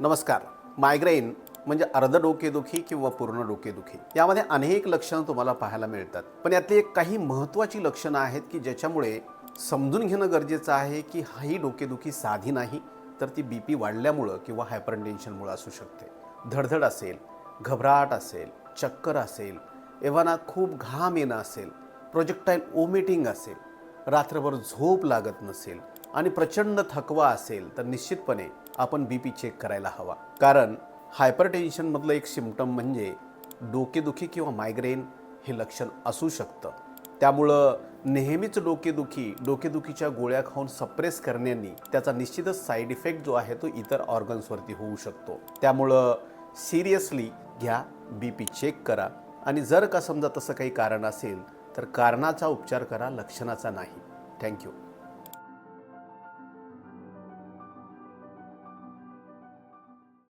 नमस्कार. मायग्रेन म्हणजे अर्ध डोकेदुखी किंवा पूर्ण डोकेदुखी यामध्ये अनेक लक्षणं तुम्हाला पाहायला मिळतात. पण यातली एक काही महत्त्वाची लक्षणं आहेत की ज्याच्यामुळे समजून घेणं गरजेचं आहे की ही डोकेदुखी साधी नाही, तर ती बीपी वाढल्यामुळं किंवा हायपरटेन्शनमुळे असू शकते. धडधड असेल, घबराट असेल, चक्कर असेल, एव्हाना खूप घाम येणं असेल, प्रोजेक्टाईल ओमिटिंग असेल, रात्रभर झोप लागत नसेल आणि प्रचंड थकवा असेल तर निश्चितपणे आपण बीपी चेक करायला हवा. कारण हायपरटेन्शनमधलं एक सिम्पटम म्हणजे डोकेदुखी किंवा मायग्रेन हे लक्षण असू शकतं. त्यामुळं नेहमीच डोकेदुखीच्या गोळ्या खाऊन सप्रेस करण्यानी त्याचा निश्चितच साईड इफेक्ट जो आहे तो इतर ऑर्गन्सवरती होऊ शकतो. त्यामुळं सिरियसली घ्या, बीपी चेक करा आणि जर का समजा तसं काही कारण असेल तर कारणाचा उपचार करा, लक्षणाचा नाही. थँक्यू.